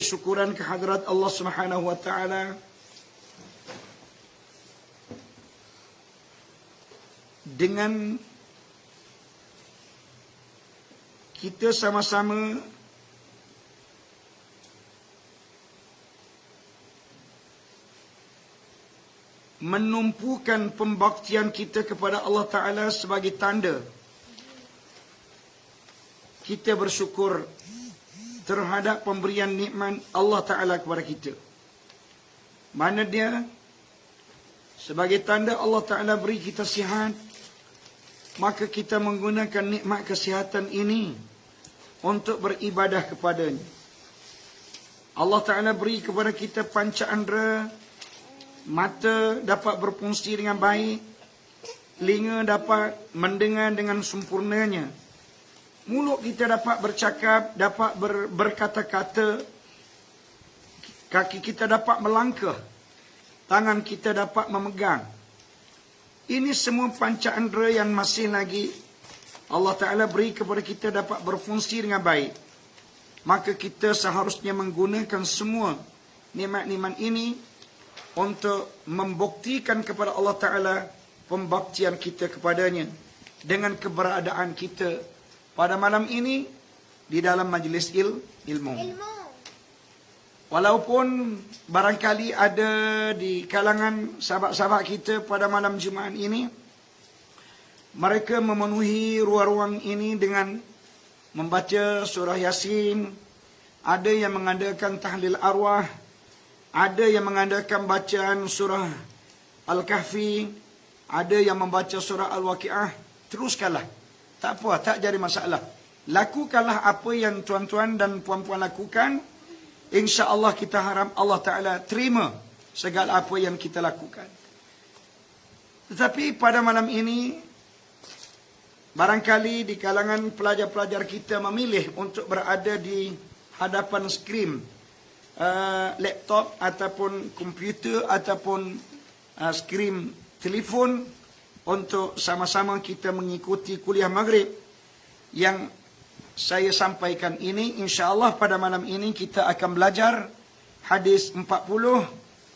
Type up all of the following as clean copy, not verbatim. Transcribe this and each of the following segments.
kesyukuran kehadrat Allah Subhanahu wa taala dengan kita sama-sama menumpukan pembaktian kita kepada Allah Ta'ala sebagai tanda kita bersyukur terhadap pemberian nikmat Allah Ta'ala kepada kita. Mana dia? Sebagai tanda Allah Ta'ala beri kita sihat, maka kita menggunakan nikmat kesihatan ini untuk beribadah kepadanya. Allah Ta'ala beri kepada kita panca indera, mata dapat berfungsi dengan baik, telinga dapat mendengar dengan sempurnanya, mulut kita dapat bercakap, dapat berkata-kata, kaki kita dapat melangkah, tangan kita dapat memegang. Ini semua panca indera yang masih lagi Allah Ta'ala beri kepada kita dapat berfungsi dengan baik. Maka kita seharusnya menggunakan semua nikmat-nikmat ini untuk membuktikan kepada Allah Ta'ala pembaktian kita kepadanya dengan keberadaan kita pada malam ini di dalam majlis ilmu. Walaupun barangkali ada di kalangan sahabat-sahabat kita pada malam Jumaat ini, mereka memenuhi ruang-ruang ini dengan membaca surah Yasin, ada yang mengadakan tahlil arwah, ada yang mengadakan bacaan surah Al-Kahfi, ada yang membaca surah Al-Waqi'ah. Teruskanlah. Tak apa, tak jadi masalah. Lakukanlah apa yang tuan-tuan dan puan-puan lakukan. InsyaAllah kita harap Allah Ta'ala terima segala apa yang kita lakukan. Tetapi pada malam ini, barangkali di kalangan pelajar-pelajar kita memilih untuk berada di hadapan skrin laptop ataupun komputer ataupun skrin telefon untuk sama-sama kita mengikuti kuliah maghrib yang saya sampaikan ini. InsyaAllah pada malam ini kita akan belajar hadis 40,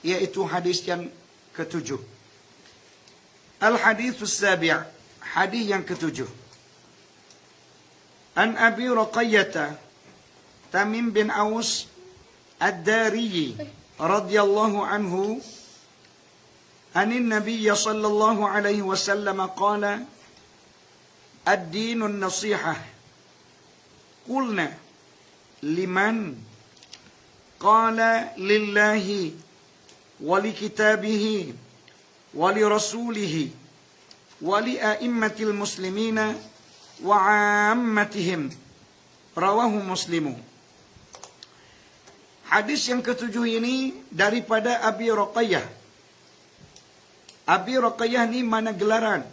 iaitu hadis yang ke-7. Al-hadithus sabi', hadis yang ke-7. An Abi Ruqayyah Tamim bin Aus Ad-Dari radhiyallahu anhu anin Nabiy sallallahu alaihi wasallam qala ad-dinun nasihah. Qulna liman? Qala lillahi wa li kitabihi wa li rasulihi wa li a'immatil muslimina wa 'ammatihim. Rawahu Muslimu. Hadis yang ke-7 ini daripada Abi Ruqayyah. Abi Ruqayyah ni mana gelaran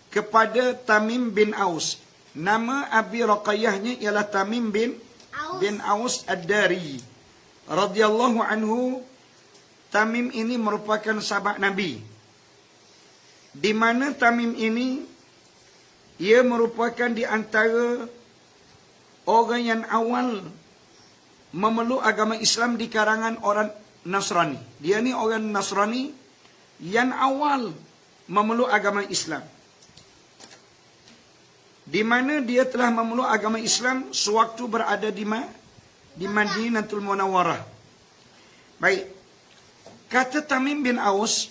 kepada Tamim bin Aus. Nama Abi Ruqayyahnya ialah Tamim bin Aus Ad-Dari radhiyallahu anhu. Tamim ini merupakan sahabat Nabi. Di mana Tamim ini, ia merupakan di antara orang yang awal memeluk agama Islam di kalangan orang Nasrani. Dia ni orang Nasrani yang awal memeluk agama Islam. Di mana dia telah memeluk agama Islam sewaktu berada di Madinatul Munawwarah. Baik. Kata Tamim bin Aus,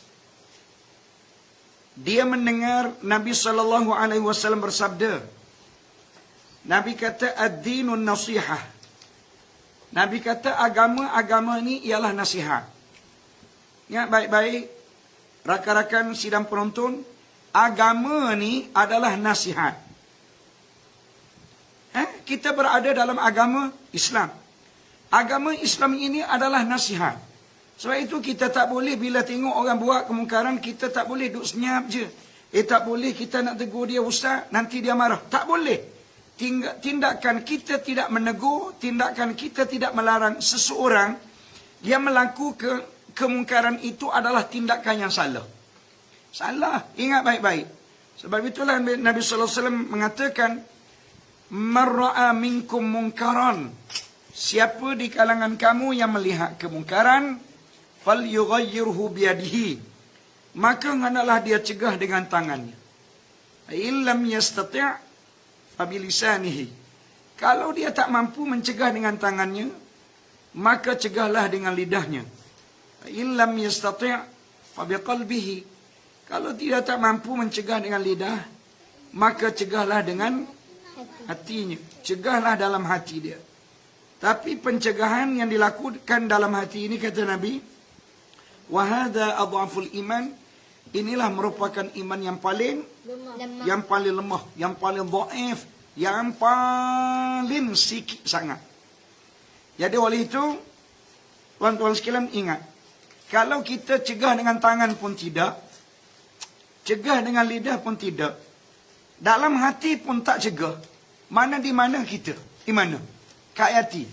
dia mendengar Nabi SAW bersabda. Nabi kata ad-dinun nasihah. Nabi kata agama ni ialah nasihat. Ya, baik-baik rakan-rakan sidang penonton, agama ni adalah nasihat. Kita berada dalam agama Islam. Agama Islam ini adalah nasihat. Sebab itu kita tak boleh bila tengok orang buat kemungkaran, kita tak boleh duduk senyap je. Tak boleh kita nak tegur dia, ustaz, nanti dia marah. Tak boleh. Tindakan kita tidak menegur, tindakan kita tidak melarang seseorang yang melakukan kemungkaran itu adalah tindakan yang salah. Salah. Ingat baik-baik. Sebab itulah Nabi SAW mengatakan, man ra'a minkum munkaran siapa di kalangan kamu yang melihat kemungkaran, falyughayyirhu biyadihi, maka hendaklah dia cegah dengan tangannya. Illam yastati' fabilisanihi, kalau dia tak mampu mencegah dengan tangannya, maka cegahlah dengan lidahnya. Illam yastati' fabiqalbihi, kalau dia tak mampu mencegah dengan lidah, maka cegahlah dengan hatinya. Cegahlah dalam hati dia. Tapi pencegahan yang dilakukan dalam hati ini, kata Nabi, wa hadza adhaful iman, inilah merupakan iman yang paling lemah, yang paling dhaif, yang paling sikit sangat. Jadi oleh itu, tuan-tuan sekalian ingat, kalau kita cegah dengan tangan pun tidak, cegah dengan lidah pun tidak, dalam hati pun tak cegah, mana di mana kita? Di mana? Kat hati.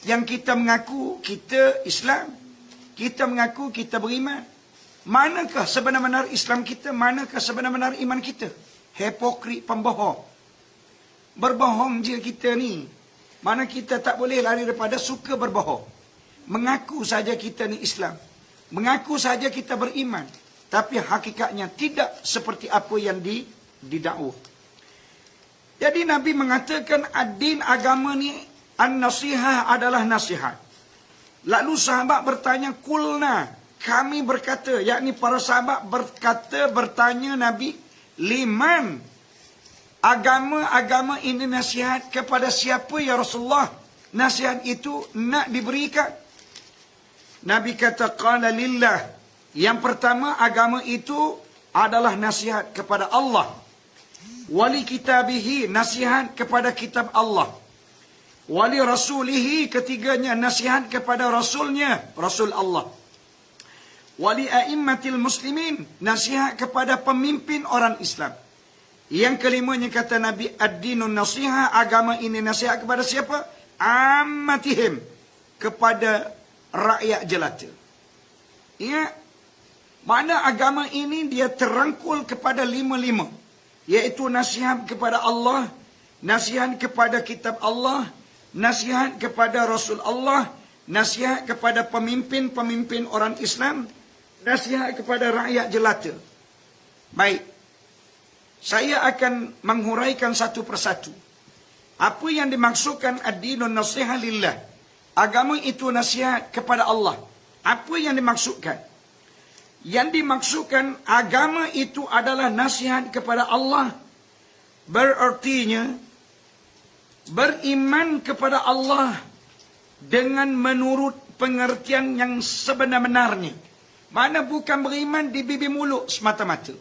Yang kita mengaku kita Islam, kita mengaku kita beriman. Manakah sebenar-benar Islam kita? Manakah sebenar-benar iman kita? Hipokrit, pembohong. Berbohong je kita ni. Mana kita tak boleh lari daripada suka berbohong. Mengaku saja kita ni Islam. Mengaku saja kita beriman. Tapi hakikatnya tidak seperti apa yang didakwa. Jadi Nabi mengatakan ad-din, agama ni, an-nasihah adalah nasihat. Lalu sahabat bertanya, kulna, kami berkata, yakni para sahabat bertanya Nabi, liman, agama ini nasihat kepada siapa ya Rasulullah? Nasihat itu nak diberikan. Nabi kata, qala lillah. Yang pertama, agama itu adalah nasihat kepada Allah. Wali kitabihi, nasihat kepada kitab Allah. Wali rasulihi, ketiganya nasihat kepada rasulnya, Rasul Allah. Wali a'immatil muslimin, nasihat kepada pemimpin orang Islam. Yang kelimanya kata Nabi, ad-dinun nasihah, agama ini nasihat kepada siapa? Ammatihim, kepada rakyat jelata. Ya, mana agama ini dia terangkul kepada lima-lima. Iaitu nasihat kepada Allah, nasihat kepada kitab Allah, nasihat kepada Rasul Allah, nasihat kepada pemimpin-pemimpin orang Islam, nasihat kepada rakyat jelata. Baik, saya akan menghuraikan satu persatu. Apa yang dimaksudkan ad-dinun nasihah lillah? Agama itu nasihat kepada Allah. Apa yang dimaksudkan? Yang dimaksudkan agama itu adalah nasihat kepada Allah. Berartinya beriman kepada Allah dengan menurut pengertian yang sebenar-benarnya. Mana bukan beriman di bibir mulut semata-mata.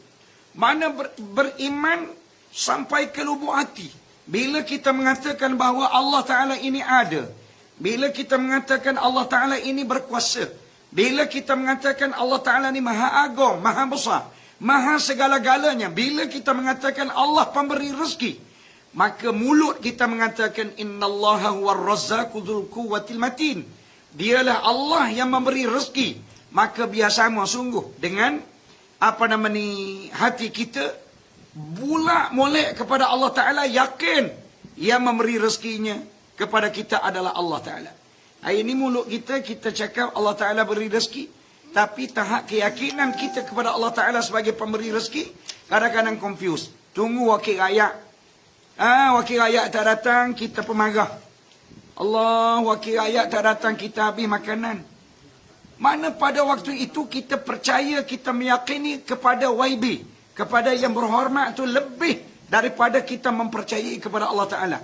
Mana beriman sampai ke lubuk hati. Bila kita mengatakan bahawa Allah Ta'ala ini ada. Bila kita mengatakan Allah Ta'ala ini berkuasa. Bila kita mengatakan Allah Ta'ala ni maha agung, maha besar, maha segala-galanya. Bila kita mengatakan Allah pemberi rezeki, maka mulut kita mengatakan innallaha huwar razzaqu dzul quwwatil matin. Dialah Allah yang memberi rezeki. Maka biasanya sungguh dengan hati kita bulak molek kepada Allah Ta'ala, yakin yang memberi rezekinya kepada kita adalah Allah Ta'ala. Hari ini mulut kita cakap Allah Ta'ala beri rezeki. Tapi tahap keyakinan kita kepada Allah Ta'ala sebagai pemberi rezeki, kadang-kadang confuse. Tunggu wakil rakyat. Wakil rakyat tak datang, kita pemarah. Allah, wakil rakyat tak datang, kita habis makanan. Mana pada waktu itu kita percaya, kita meyakini kepada YB, kepada yang berhormat itu lebih daripada kita mempercayai kepada Allah Ta'ala.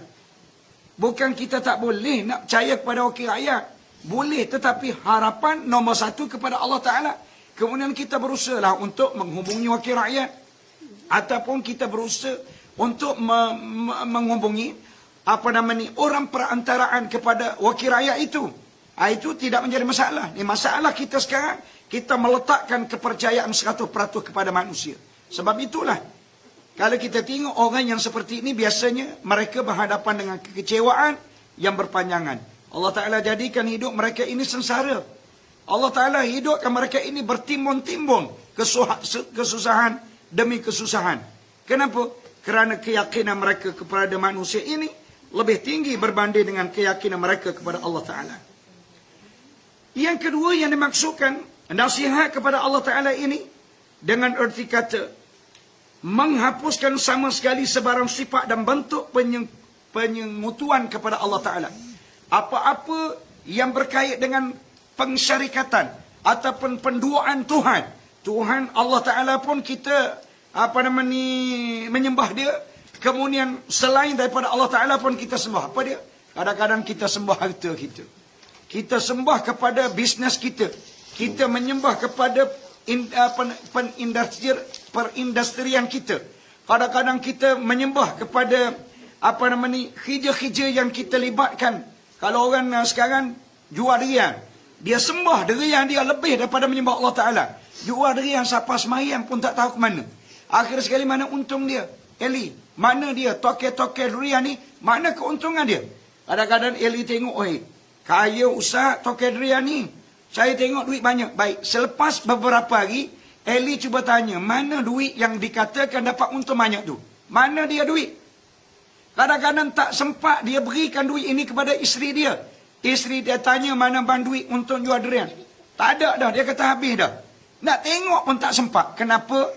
Bukan kita tak boleh nak percaya kepada wakil rakyat. Boleh, tetapi harapan nombor satu kepada Allah Ta'ala. Kemudian kita berusaha untuk menghubungi wakil rakyat. Ataupun kita berusaha untuk menghubungi orang perantaraan kepada wakil rakyat itu. Itu tidak menjadi masalah. Ini masalah kita sekarang, kita meletakkan kepercayaan 100% kepada manusia. Sebab itulah, kalau kita tengok orang yang seperti ini, biasanya mereka berhadapan dengan kekecewaan yang berpanjangan. Allah Ta'ala jadikan hidup mereka ini sengsara. Allah Ta'ala hidupkan mereka ini bertimbun-timbun kesusahan demi kesusahan. Kenapa? Kerana keyakinan mereka kepada manusia ini lebih tinggi berbanding dengan keyakinan mereka kepada Allah Ta'ala. Yang kedua yang dimaksudkan nasihat kepada Allah Ta'ala ini dengan erti kata menghapuskan sama sekali sebarang sifat dan bentuk penyengutuan kepada Allah Ta'ala. Apa-apa yang berkait dengan pensyarikatan ataupun penduaan Tuhan. Tuhan Allah Ta'ala pun kita menyembah dia. Kemudian selain daripada Allah Ta'ala pun kita sembah. Apa dia? Kadang-kadang kita sembah harta kita. Kita sembah kepada bisnes kita. Kita menyembah kepada perindustrian kita. Kadang-kadang kita menyembah kepada kerja-kerja yang kita libatkan. Kalau orang sekarang jual durian, dia sembah durian dia lebih daripada menyembah Allah Ta'ala. Jual durian siapa semayang pun tak tahu ke mana. Akhir sekali mana untung dia? Eli, mana dia toke-toke durian ni? Mana keuntungan dia? Kadang-kadang Eli tengok, kaya usaha toke durian ni. Saya tengok duit banyak. Baik, selepas beberapa hari, Eli cuba tanya, mana duit yang dikatakan dapat untung banyak tu? Mana dia duit? Kadang-kadang tak sempat dia berikan duit ini kepada isteri dia. Isteri dia tanya, mana bang duit untuk jual durian? Tak ada dah, dia kata habis dah. Nak tengok pun tak sempat. Kenapa?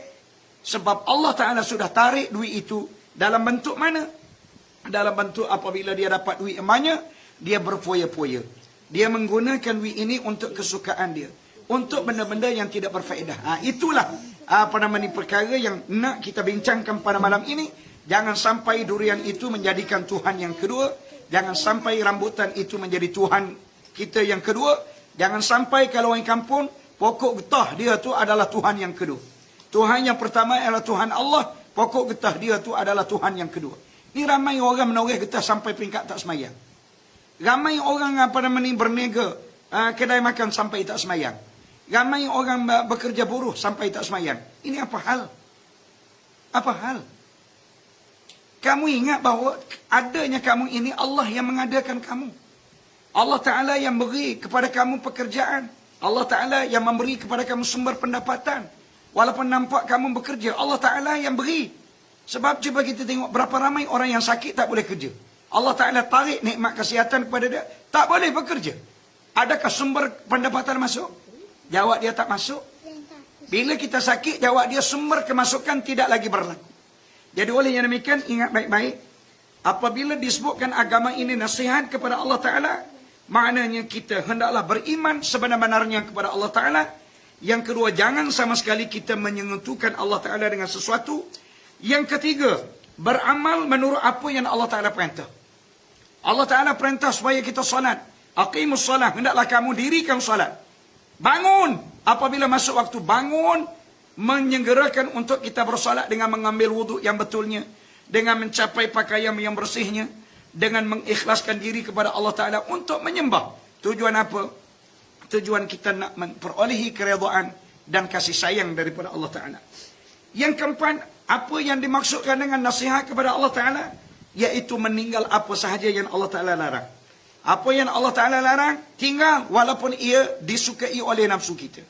Sebab Allah Ta'ala sudah tarik duit itu dalam bentuk mana? Dalam bentuk apabila dia dapat duit yang banyak, dia berfoya-foya. Dia menggunakan duit ini untuk kesukaan dia. Untuk benda-benda yang tidak berfaedah. Itulah perkara yang nak kita bincangkan pada malam ini. Jangan sampai durian itu menjadikan Tuhan yang kedua. Jangan sampai rambutan itu menjadi Tuhan kita yang kedua. Jangan sampai kalau orang kampung, pokok getah dia tu adalah Tuhan yang kedua. Tuhan yang pertama adalah Tuhan Allah. Pokok getah dia tu adalah Tuhan yang kedua. Ini ramai orang menoreh getah sampai peringkat tak semayang. Ramai orang berniaga kedai makan sampai tak semayang. Ramai orang bekerja buruh sampai tak semayang. Ini apa hal? Apa hal? Kamu ingat bahawa adanya kamu ini Allah yang mengadakan kamu. Allah Ta'ala yang beri kepada kamu pekerjaan. Allah Ta'ala yang memberi kepada kamu sumber pendapatan. Walaupun nampak kamu bekerja, Allah Ta'ala yang beri. Sebab cuba kita tengok berapa ramai orang yang sakit tak boleh kerja. Allah Ta'ala tarik nikmat kesihatan kepada dia, tak boleh bekerja. Adakah sumber pendapatan masuk? Jawab dia tak masuk. Bila kita sakit, jawab dia sumber kemasukan tidak lagi berlaku. Jadi oleh yang demikian, ingat baik-baik. Apabila disebutkan agama ini nasihat kepada Allah Ta'ala, maknanya kita hendaklah beriman sebenar-benarnya kepada Allah Ta'ala. Yang kedua, jangan sama sekali kita menyentuhkan Allah Ta'ala dengan sesuatu. Yang ketiga, beramal menurut apa yang Allah Ta'ala perintah. Allah Ta'ala perintah supaya kita salat. Aqimus salat, hendaklah kamu dirikan salat. Bangun, apabila masuk waktu, bangun, menyegerakan untuk kita bersalat dengan mengambil wuduk yang betulnya. Dengan mencapai pakaian yang bersihnya. Dengan mengikhlaskan diri kepada Allah Ta'ala untuk menyembah. Tujuan apa? Tujuan kita nak memperolehi keredaan dan kasih sayang daripada Allah Ta'ala. Yang keempat, apa yang dimaksudkan dengan nasihat kepada Allah Ta'ala? Iaitu meninggal apa sahaja yang Allah Ta'ala larang. Apa yang Allah Ta'ala larang, tinggal walaupun ia disukai oleh nafsu kita.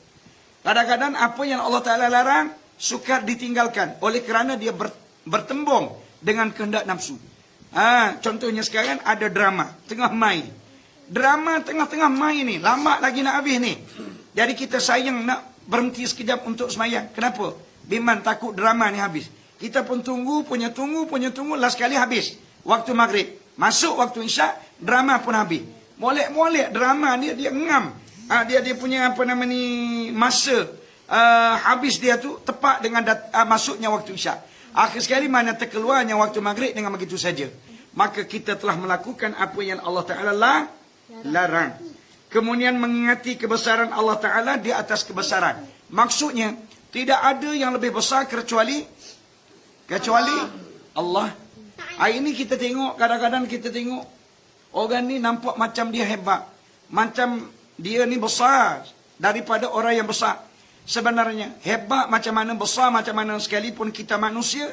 Kadang-kadang apa yang Allah Ta'ala larang, sukar ditinggalkan. Oleh kerana dia bertembung dengan kehendak nafsu. Contohnya sekarang ada drama, tengah main. Drama tengah-tengah main ni, lama lagi nak habis ni. Jadi kita sayang nak berhenti sekejap untuk semayang. Kenapa? Biman takut drama ni habis. Kita pun tunggu, punya tunggu, last kali habis. Waktu maghrib. Masuk waktu isyak, drama pun habis. Molek-molek drama ni, dia ngam. Dia punya masa habis dia tu tepat dengan masuknya waktu isyak. Akhir sekali mana terkeluarnya waktu maghrib dengan begitu saja. Maka kita telah melakukan apa yang Allah Ta'ala larang. Kemudian mengingati kebesaran Allah Ta'ala di atas kebesaran. Maksudnya, tidak ada yang lebih besar kecuali Allah. Ini kita tengok, kadang-kadang kita tengok, orang ni nampak macam dia hebat. Macam dia ni besar daripada orang yang besar. Sebenarnya, hebat macam mana, besar macam mana sekalipun kita manusia,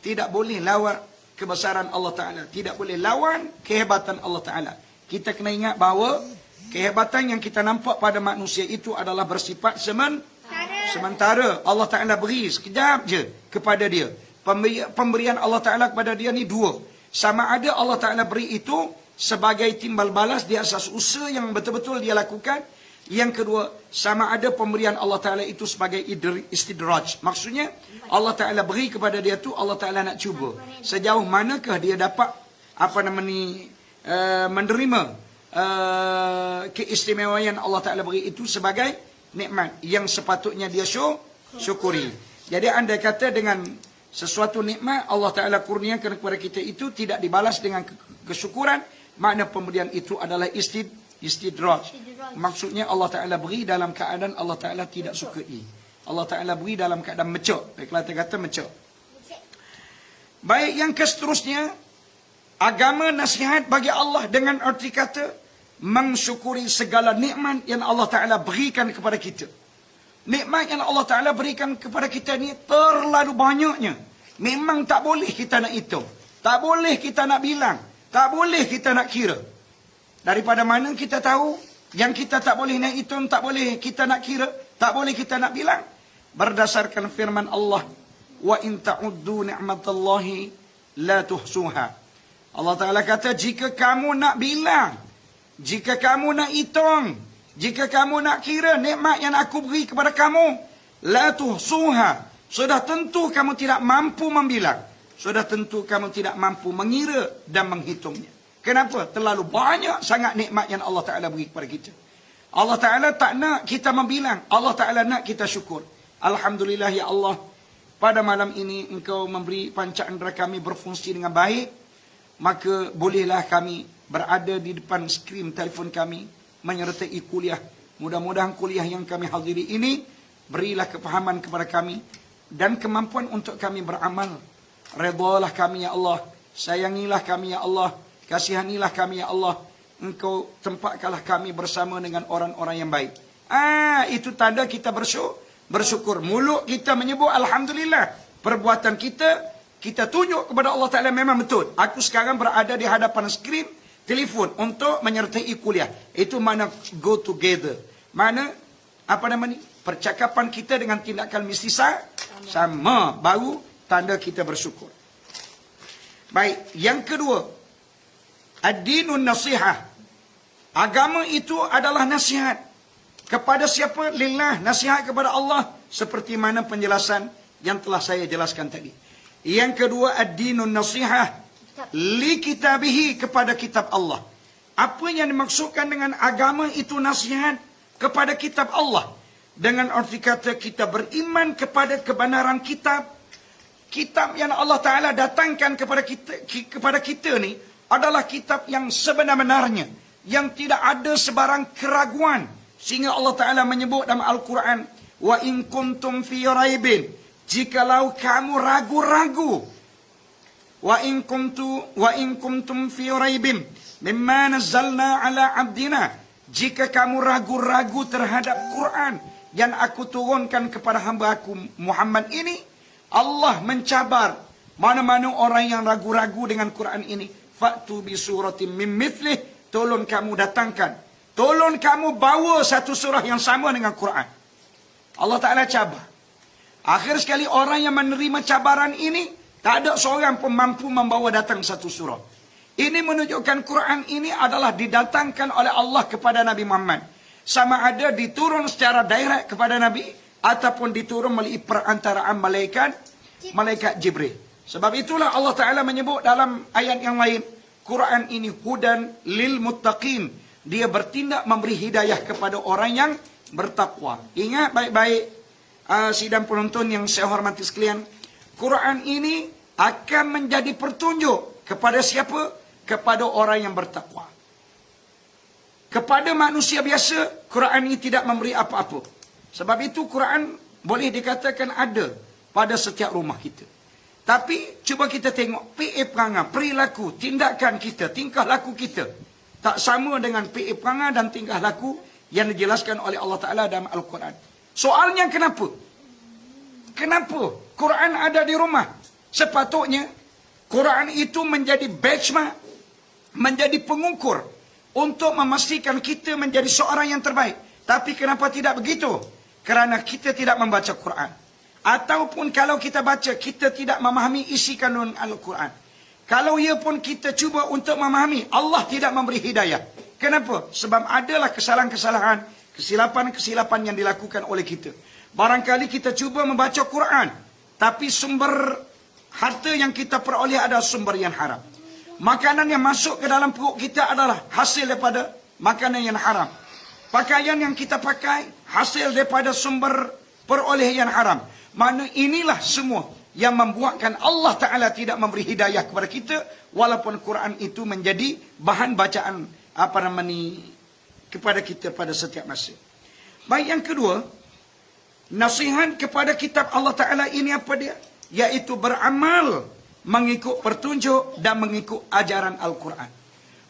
tidak boleh lawan kebesaran Allah Ta'ala. Tidak boleh lawan kehebatan Allah Ta'ala. Kita kena ingat bahawa kehebatan yang kita nampak pada manusia itu adalah bersifat sementara. Allah Ta'ala beri sekejap je kepada dia. Pemberian Allah Ta'ala kepada dia ni dua. Sama ada Allah Ta'ala beri itu sebagai timbal balas di atas usaha yang betul-betul dia lakukan. Yang kedua, sama ada pemberian Allah Ta'ala itu sebagai istidraj. Maksudnya, Allah Ta'ala beri kepada dia tu, Allah Ta'ala nak cuba. Sejauh manakah dia dapat, menerima keistimewaan Allah Ta'ala beri itu sebagai nikmat yang sepatutnya dia syukuri. Jadi andai kata dengan sesuatu nikmat Allah Ta'ala kurniakan kepada kita itu tidak dibalas dengan kesyukuran, makna pemberian itu adalah istidraj. Maksudnya Allah Ta'ala beri dalam keadaan Allah Ta'ala tidak sukai. Allah Ta'ala beri dalam keadaan mecok. Kalau kata mecok. Baik, yang seterusnya, agama nasihat bagi Allah dengan arti kata mensyukuri segala nikmat yang Allah Ta'ala berikan kepada kita. Nikmat yang Allah Ta'ala berikan kepada kita ni terlalu banyaknya. Memang tak boleh kita nak hitung. Tak boleh kita nak bilang. Tak boleh kita nak kira. Daripada mana kita tahu yang kita tak boleh nak hitung, tak boleh kita nak kira, tak boleh kita nak bilang? Berdasarkan firman Allah, wa in ta'uddu ni'matallahi la tuhsuha. Allah Ta'ala kata, jika kamu nak bilang, jika kamu nak hitung, jika kamu nak kira nikmat yang aku beri kepada kamu, la tuhsuha, sudah tentu kamu tidak mampu membilang. Sudah tentu kamu tidak mampu mengira dan menghitungnya. Kenapa? Terlalu banyak sangat nikmat yang Allah Ta'ala beri kepada kita. Allah Ta'ala tak nak kita membilang. Allah Ta'ala nak kita syukur. Alhamdulillah ya Allah, pada malam ini engkau memberi panca indera kami berfungsi dengan baik. Maka bolehlah kami berada di depan skrin telefon kami menyertai kuliah. Mudah-mudahan kuliah yang kami hadiri ini berilah kefahaman kepada kami dan kemampuan untuk kami beramal. Redalah kami ya Allah, sayangilah kami ya Allah, kasihanilah kami ya Allah. Engkau tempatkanlah kami bersama dengan orang-orang yang baik. Itu tanda kita bersyukur. Mulut kita menyebut alhamdulillah. Perbuatan kita tunjuk kepada Allah Ta'ala memang betul. Aku sekarang berada di hadapan skrin telefon untuk menyertai kuliah. Itu mana go together. Mana percakapan kita dengan tindakan mesti sama. Baru tanda kita bersyukur. Baik, yang kedua, ad-dinun nasihah. Agama itu adalah nasihat. Kepada siapa? Lillah, nasihat kepada Allah. Seperti mana penjelasan yang telah saya jelaskan tadi. Yang kedua, ad-dinun nasihah li kitabihi, kepada kitab Allah. Apa yang dimaksudkan dengan agama itu nasihat kepada kitab Allah? Dengan arti kata kita beriman kepada kebenaran kitab. Kitab yang Allah Ta'ala datangkan kepada kita ni adalah kitab yang sebenar-benarnya, yang tidak ada sebarang keraguan. Sehingga Allah Ta'ala menyebut dalam Al-Quran, wa in kuntum fi raibin, jikalau kamu ragu-ragu, wa in kuntum fi raibin mimma nazzalna ala abdina, jika kamu ragu-ragu terhadap Quran yang aku turunkan kepada hamba aku Muhammad ini, Allah mencabar mana-mana orang yang ragu-ragu dengan Quran ini. Fa'tu bi suratin min mithlih, tolong kamu datangkan, tolong kamu bawa satu surah yang sama dengan Quran. Allah Ta'ala cabar. Akhir sekali orang yang menerima cabaran ini, tak ada seorang pun mampu membawa datang satu surah. Ini menunjukkan Quran ini adalah didatangkan oleh Allah kepada Nabi Muhammad. Sama ada diturun secara direct kepada Nabi, ataupun diturun melalui perantaraan malaikat Jibril. Sebab itulah Allah Ta'ala menyebut dalam ayat yang lain, Quran ini hudan lil muttaqin. Dia bertindak memberi hidayah kepada orang yang bertakwa. Ingat baik-baik, sidang penonton yang saya hormati sekalian, Quran ini akan menjadi petunjuk kepada siapa? Kepada orang yang bertakwa. Kepada manusia biasa, Quran ini tidak memberi apa-apa. Sebab itu Quran boleh dikatakan ada pada setiap rumah kita. Tapi cuba kita tengok perangai, perilaku, tindakan kita, tingkah laku kita tak sama dengan perangai dan tingkah laku yang dijelaskan oleh Allah Ta'ala dalam Al-Quran. Soalnya kenapa? Kenapa Quran ada di rumah? Sepatutnya Quran itu menjadi benchmark, menjadi pengukur untuk memastikan kita menjadi seorang yang terbaik. Tapi kenapa tidak begitu? Kerana kita tidak membaca Quran. Ataupun kalau kita baca, kita tidak memahami isi kandungan Al-Quran. Kalau ia pun kita cuba untuk memahami, Allah tidak memberi hidayah. Kenapa? Sebab adalah kesalahan-kesalahan, kesilapan-kesilapan yang dilakukan oleh kita. Barangkali kita cuba membaca Quran, tapi sumber harta yang kita peroleh adalah sumber yang haram. Makanan yang masuk ke dalam perut kita adalah hasil daripada makanan yang haram. Pakaian yang kita pakai hasil daripada sumber peroleh yang haram. Mana inilah semua yang membuatkan Allah Ta'ala tidak memberi hidayah kepada kita, walaupun Quran itu menjadi bahan bacaan kepada kita pada setiap masa. Baik, yang kedua, nasihat kepada kitab Allah Ta'ala ini apa dia? Iaitu beramal mengikut petunjuk dan mengikut ajaran Al-Quran.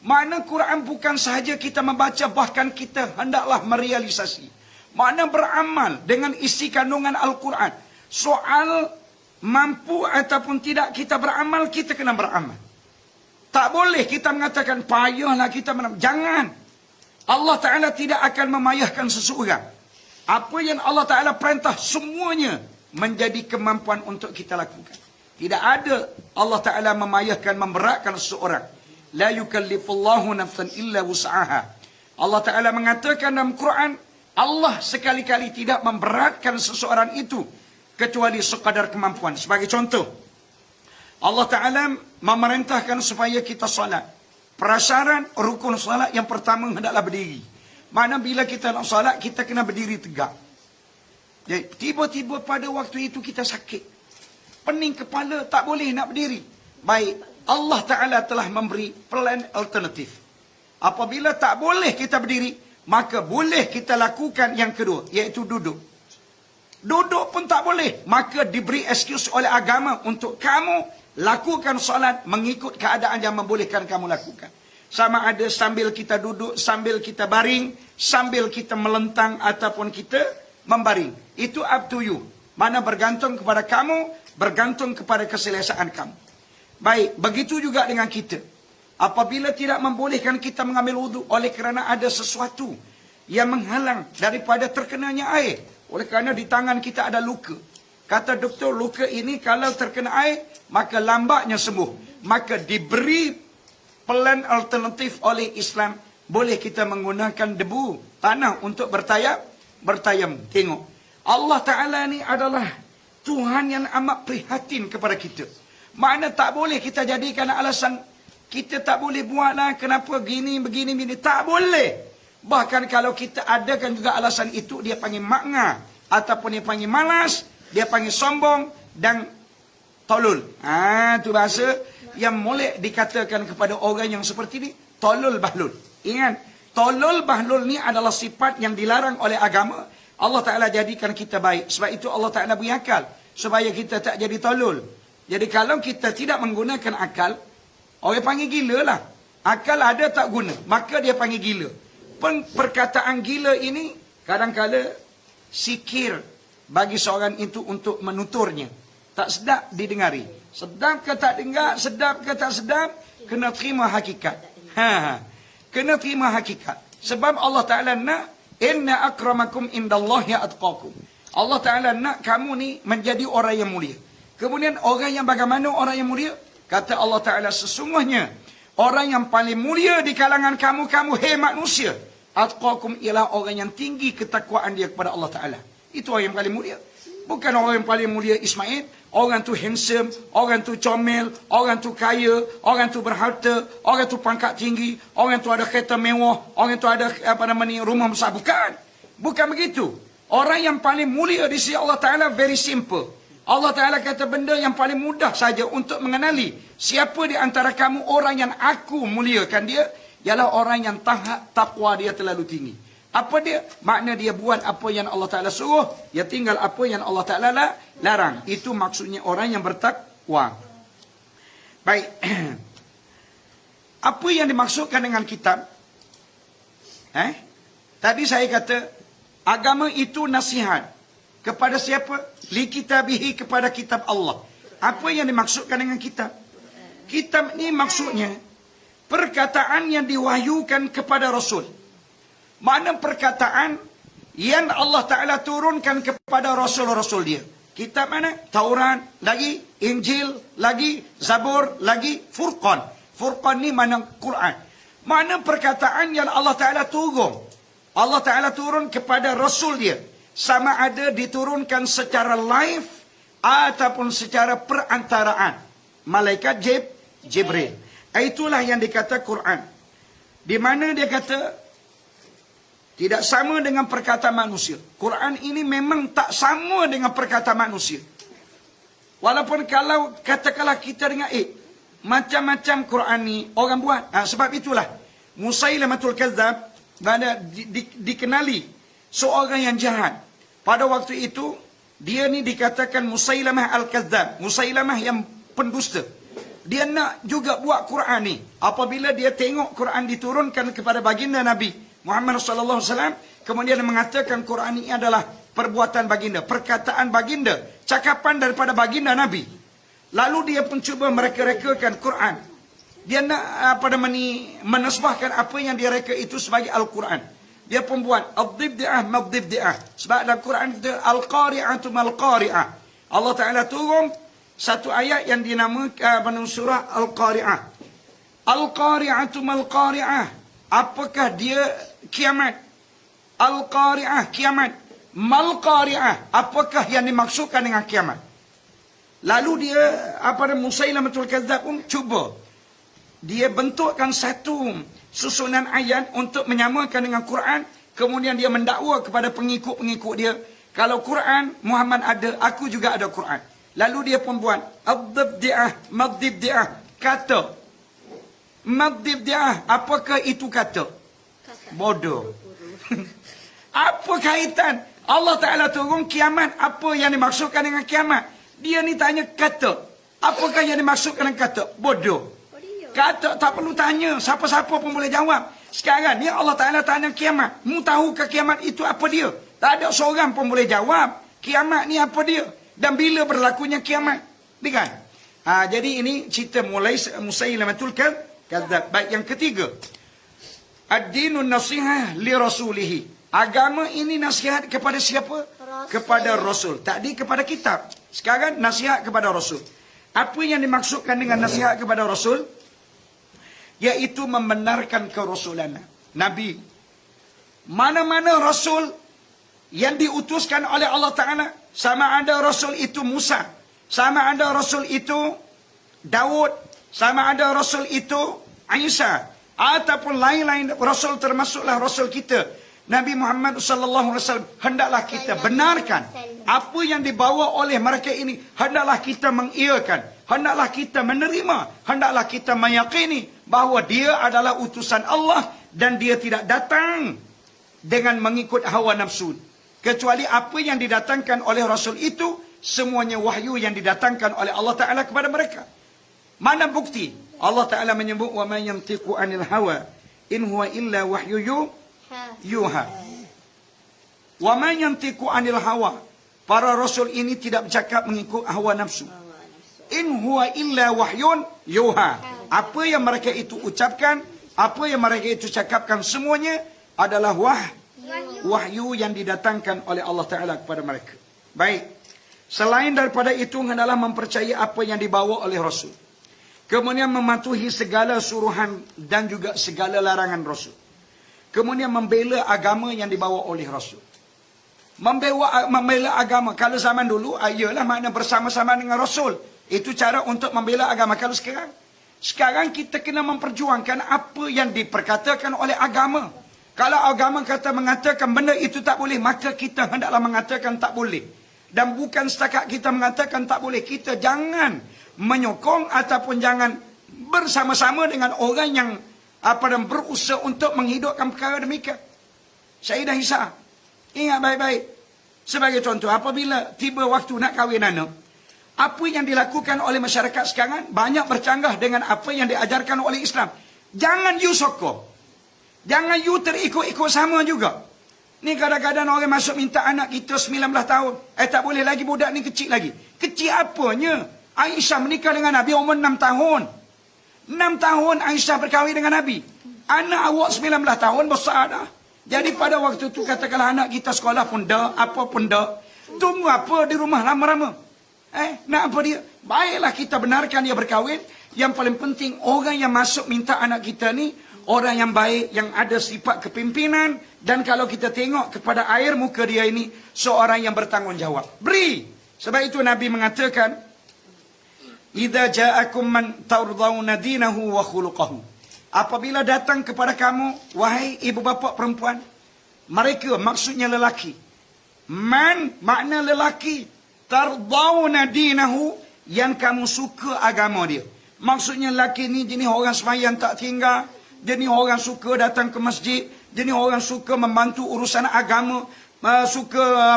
Makna Quran bukan sahaja kita membaca, bahkan kita hendaklah merealisasi. Makna beramal dengan isi kandungan Al-Quran. Soal mampu ataupun tidak kita beramal, kita kena beramal. Tak boleh kita mengatakan payahlah kita beramal. Jangan. Allah Ta'ala tidak akan memayahkan seseorang. Apa yang Allah Ta'ala perintah semuanya menjadi kemampuan untuk kita lakukan. Tidak ada Allah Ta'ala memayahkan, memberatkan seseorang. La yukallifullahu nafsan illa wus'aha. Allah Ta'ala mengatakan dalam Quran, Allah sekali-kali tidak memberatkan seseorang itu kecuali sekadar kemampuan. Sebagai contoh, Allah Ta'ala memerintahkan supaya kita salat. Prasyarat rukun salat yang pertama hendaklah berdiri. Mana bila kita nak salat, kita kena berdiri tegak. Jadi tiba-tiba pada waktu itu kita sakit, pening kepala, tak boleh nak berdiri. Baik, Allah Ta'ala telah memberi plan alternatif. Apabila tak boleh kita berdiri, maka boleh kita lakukan yang kedua, iaitu duduk. Duduk pun tak boleh, maka diberi excuse oleh agama untuk kamu lakukan solat mengikut keadaan yang membolehkan kamu lakukan. Sama ada sambil kita duduk, sambil kita baring, sambil kita melentang ataupun kita membaring. Itu up to you. Mana bergantung kepada kamu, bergantung kepada keselesaan kamu. Baik, begitu juga dengan kita. Apabila tidak membolehkan kita mengambil wuduk oleh kerana ada sesuatu yang menghalang daripada terkenanya air. Oleh kerana di tangan kita ada luka. Kata doktor, luka ini kalau terkena air, maka lambatnya sembuh. Maka diberi plan alternatif oleh Islam. Boleh kita menggunakan debu tanah untuk bertayam. Tengok. Allah Ta'ala ni adalah Tuhan yang amat prihatin kepada kita. Makna tak boleh kita jadikan alasan kita tak boleh buatlah, kenapa begini. Tak boleh. Bahkan kalau kita adakan juga alasan itu, dia panggil makna. Ataupun dia panggil malas, dia panggil sombong dan tolol. Itu bahasa yang boleh dikatakan kepada orang yang seperti ini. Tolol bahlul. Ingat, tolol bahlul ni adalah sifat yang dilarang oleh agama. Allah Ta'ala jadikan kita baik. Sebab itu Allah Ta'ala beri akal, supaya kita tak jadi tolol. Jadi kalau kita tidak menggunakan akal, orang panggil gila lah. Akal ada tak guna, maka dia panggil gila. Perkataan gila ini kadang-kala sikir bagi seorang itu untuk menuturnya. Tak sedap didengari. Sedap ke tak dengar, sedap ke tak sedap, kena terima hakikat. Kena terima hakikat. Sebab Allah Ta'ala nak, inna akramakum indallahi atqakum. Allah Ta'ala nak kamu ni menjadi orang yang mulia. Kemudian orang yang bagaimana orang yang mulia? Kata Allah Ta'ala, sesungguhnya orang yang paling mulia di kalangan kamu, hei manusia, atqakum, ialah orang yang tinggi ketakwaan dia kepada Allah Ta'ala. Itu orang yang paling mulia. Bukan orang yang paling mulia Ismail. Orang tu handsome, orang tu comel, orang tu kaya, orang tu berharta, orang tu pangkat tinggi, orang tu ada kereta mewah, orang tu ada rumah besar. Bukan begitu. Orang yang paling mulia di sisi Allah Ta'ala very simple. Allah Ta'ala kata benda yang paling mudah saja untuk mengenali siapa di antara kamu orang yang aku muliakan dia, ialah orang yang takwa dia terlalu tinggi. Apa dia? Makna dia buat apa yang Allah Ta'ala suruh, dia tinggal apa yang Allah Ta'ala larang. Itu maksudnya orang yang bertakwa. Baik. Apa yang dimaksudkan dengan kitab? Tadi saya kata, agama itu nasihat. Kepada siapa? Li kitabihi, kepada kitab Allah. Apa yang dimaksudkan dengan kitab? Kitab ni maksudnya perkataan yang diwahyukan kepada Rasul. Mana perkataan yang Allah Ta'ala turunkan kepada Rasul-Rasul dia. Kitab mana? Taurat, lagi Injil, lagi Zabur, lagi Furqan. Furqan ni mana Quran. Mana perkataan yang Allah Ta'ala turun. Allah Ta'ala turun kepada Rasul dia. Sama ada diturunkan secara live ataupun secara perantaraan malaikat Jibril. Itulah yang dikata Quran. Di mana dia kata tidak sama dengan perkataan manusia. Quran ini memang tak sama dengan perkataan manusia. Walaupun kalau katakanlah kita dengar macam-macam Quran ni orang buat. Sebab itulah Musailamatul Kadzdzab dikenali seorang yang jahat. Pada waktu itu dia ni dikatakan Musailamah Al-Kadzdzab, Musailamah yang pendusta. Dia nak juga buat Quran ni. Apabila dia tengok Quran diturunkan kepada baginda Nabi Muhammad sallallahu alaihi wasallam, kemudian mengatakan Quran ini adalah perbuatan baginda, perkataan baginda, cakapan daripada baginda Nabi. Lalu dia mencuba mereka-rekakan Quran. Dia nak menasbahkan apa yang dia reka itu sebagai Al-Quran. Dia pembuat ad-dibdi'ah mad-dibdi'ah. Sebab dalam Quran itu al-qari'atu mal-qari'ah. Allah Ta'ala turun satu ayat yang dinamakan surah Al-Qari'ah. Al-qari'atu mal-qari'ah. Apakah dia kiamat? Al-Qari'ah, kiamat. Mal-Qari'ah, apakah yang dimaksudkan dengan kiamat? Lalu dia, Musailamatul Kadzdzab pun cuba. Dia bentukkan satu susunan ayat untuk menyamakan dengan Quran. Kemudian dia mendakwa kepada pengikut-pengikut dia. Kalau Quran, Muhammad ada, aku juga ada Quran. Lalu dia pun buat ad-dibdi'ah, mad-dibdi'ah, kata. Mad-dibdi'ah, apakah itu kata? Bodoh. Apa kaitan? Allah Ta'ala turun kiamat. Apa yang dimaksudkan dengan kiamat? Dia ni tanya kata. Apakah yang dimaksudkan dengan kata? Bodoh. Kata tak perlu tanya. Siapa-siapa pun boleh jawab. Sekarang ni Allah Ta'ala tanya kiamat. Mu tahu ke kiamat itu apa dia? Tak ada seorang pun boleh jawab. Kiamat ni apa dia? Dan bila berlakunya kiamat? Kan? Jadi ini cerita mulai Musailamatul Kadzdzab. Baik, yang ketiga. Ad-dinun nasihah li rasulihi. Agama ini nasihat kepada siapa? Rasul. Kepada Rasul. Tadi kepada kitab. Sekarang nasihat kepada Rasul. Apa yang dimaksudkan dengan nasihat kepada Rasul? Iaitu membenarkan kerasulan Nabi. Mana-mana Rasul yang diutuskan oleh Allah Ta'ala. Sama ada Rasul itu Musa. Sama ada Rasul itu Daud. Sama ada Rasul itu Isa. Ataupun lain-lain Rasul, termasuklah Rasul kita Nabi Muhammad sallallahu alaihi wasallam. Hendaklah kita benarkan apa yang dibawa oleh mereka ini. Hendaklah kita mengiyakan. Hendaklah kita menerima. Hendaklah kita meyakini bahawa dia adalah utusan Allah. Dan dia tidak datang dengan mengikut hawa nafsu. Kecuali apa yang didatangkan oleh Rasul itu, semuanya wahyu yang didatangkan oleh Allah Ta'ala kepada mereka. Mana bukti? Allah Ta'ala menyebut wa ma yantiqu 'anil hawa in huwa illa wahyu yuha. Wa ma yantiqu 'anil hawa. Para rasul ini tidak bercakap mengikut hawa nafsu. In huwa illa wahyun yuha. Apa yang mereka itu ucapkan, apa yang mereka itu cakapkan, semuanya adalah wahyu yang didatangkan oleh Allah Ta'ala kepada mereka. Baik. Selain daripada itu, hendaklah mempercayai apa yang dibawa oleh Rasul. Kemudian mematuhi segala suruhan dan juga segala larangan Rasul. Kemudian membela agama yang dibawa oleh Rasul. Membela agama. Kalau zaman dulu, ayalah makna bersama-sama dengan Rasul. Itu cara untuk membela agama. Kalau sekarang kita kena memperjuangkan apa yang diperkatakan oleh agama. Kalau agama mengatakan benda itu tak boleh, maka kita hendaklah mengatakan tak boleh. Dan bukan setakat kita mengatakan tak boleh, kita jangan menyokong ataupun jangan bersama-sama dengan orang yang berusaha untuk menghidupkan perkara demikian. Sayyidah Isa, ingat baik-baik. Sebagai contoh, apabila tiba waktu nak kahwin anak, apa yang dilakukan oleh masyarakat sekarang banyak bercanggah dengan apa yang diajarkan oleh Islam. Jangan you sokong. Jangan you terikut-ikut sama juga. Ni kadang-kadang orang masuk minta anak kita 19 tahun. Tak boleh lagi, budak ni kecil lagi. Kecil apanya? Aisyah menikah dengan Nabi umur 6 tahun. 6 tahun Aisyah berkahwin dengan Nabi. Anak awak 19 tahun besar dah. Jadi pada waktu tu katakanlah anak kita sekolah pun dah, apa pun dah. Tunggu apa di rumah lama-lama? Nak apa dia? Baiklah kita benarkan dia berkahwin. Yang paling penting orang yang masuk minta anak kita ni orang yang baik, yang ada sifat kepimpinan. Dan kalau kita tengok kepada air muka dia ini, seorang yang bertanggungjawab. Beri. Sebab itu Nabi mengatakan, "Idza ja'akum man tardawna dinahu wa khuluquhu." Apabila datang kepada kamu, wahai ibu bapa perempuan, mereka maksudnya lelaki. Man makna lelaki, tardawna dinahu, yang kamu suka agama dia. Maksudnya lelaki ni jenis orang sembahyang tak tinggal, jenis orang suka datang ke masjid, jenis orang suka membantu urusan agama, suka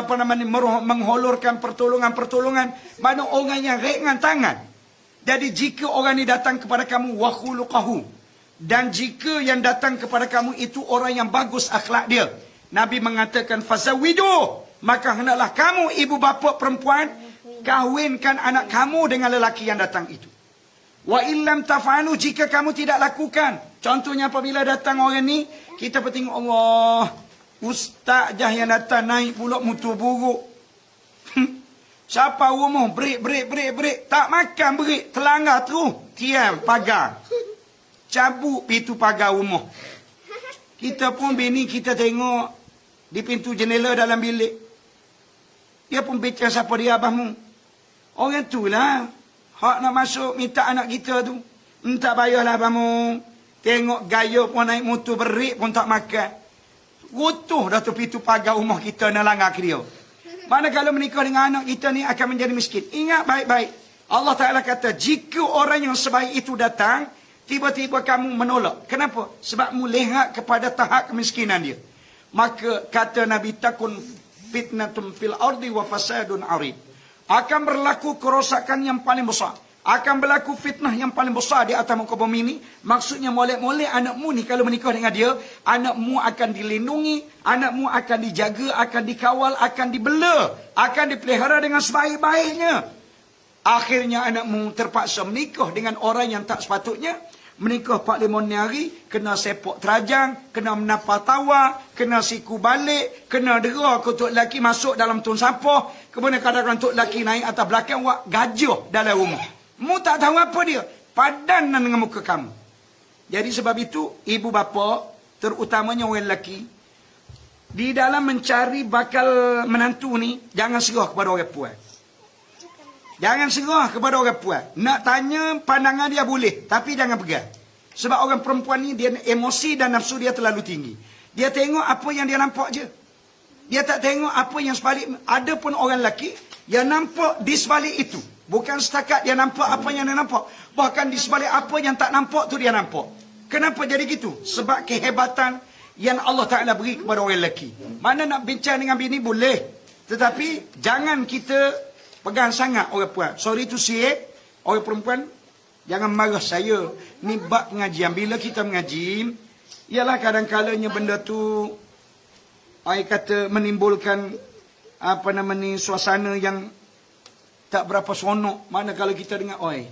mengholorkan pertolongan-pertolongan, mana orang yang ringan tangan. Jadi jika orang ni datang kepada kamu wa khuluquhu, dan jika yang datang kepada kamu itu orang yang bagus akhlak dia, Nabi mengatakan fazawidu, maka hendaklah kamu ibu bapa perempuan kahwinkan anak kamu dengan lelaki yang datang itu. Wa illam taf'alu, jika kamu tidak lakukan, contohnya apabila datang orang ni, kita bertengok, Allah, ustaz jah yang datang naik pula motor buruk. Siapa rumah break, tak makan break, terlanggar terus, tiam pagar, cabut pintu pagar rumah. Kita pun bini kita tengok di pintu jendela dalam bilik, dia pun bincang siapa dia abahmu. Orang tu lah hak nak masuk minta anak kita tu. Entah bayarlah abahmu. Tengok gaya pun naik motor berik pun tak makan. Rutuh dah tu pintu pagar rumah kita nak langgar ke dia. Mana kalau menikah dengan anak kita ni akan menjadi miskin. Ingat baik-baik. Allah Ta'ala kata, jika orang yang sebaik itu datang, tiba-tiba kamu menolak. Kenapa? Sebab mu lihat kepada tahap kemiskinan dia. Maka kata Nabi, takun fitnatun fil ardi wa fasadun arid. Akan berlaku kerosakan yang paling besar. Akan berlaku fitnah yang paling besar di atas muka bumi ini. Maksudnya molek-molek anakmu ni kalau menikah dengan dia, anakmu akan dilindungi, anakmu akan dijaga, akan dikawal, akan dibela, akan dipelihara dengan sebaik-baiknya. Akhirnya anakmu terpaksa menikah dengan orang yang tak sepatutnya. Menikah 4-5 hari, kena sepak terajang, kena menapah tawa, kena siku balik, kena dera ke tok lelaki masuk dalam tun sampah, kemudian kadang-kadang tok lelaki naik atas belakang, wak gajah dalam rumah. Mu tak tahu apa dia, padanan dengan muka kamu. Jadi sebab itu, ibu bapa, terutamanya orang lelaki, di dalam mencari bakal menantu ni, jangan serah kepada orang puan. Jangan serah kepada orang puan. Nak tanya pandangan dia boleh, tapi jangan pegang. Sebab orang perempuan ni dia emosi dan nafsu dia terlalu tinggi. Dia tengok apa yang dia nampak je. Dia tak tengok apa yang sebalik. Ada pun orang lelaki yang nampak di sebalik itu. Bukan setakat dia nampak apa yang dia nampak. Bahkan di sebalik apa yang tak nampak tu dia nampak. Kenapa jadi gitu? Sebab kehebatan yang Allah Ta'ala beri kepada orang lelaki. Mana nak bincang dengan bini boleh. Tetapi jangan kita pegang sangat orang puan. Sorry to say, orang perempuan, jangan marah saya. Ni bab pengajian. Bila kita mengaji, ialah kadang-kadangnya benda tu, saya kata menimbulkan suasana yang tak berapa seronok. Mana kalau kita dengar, oi,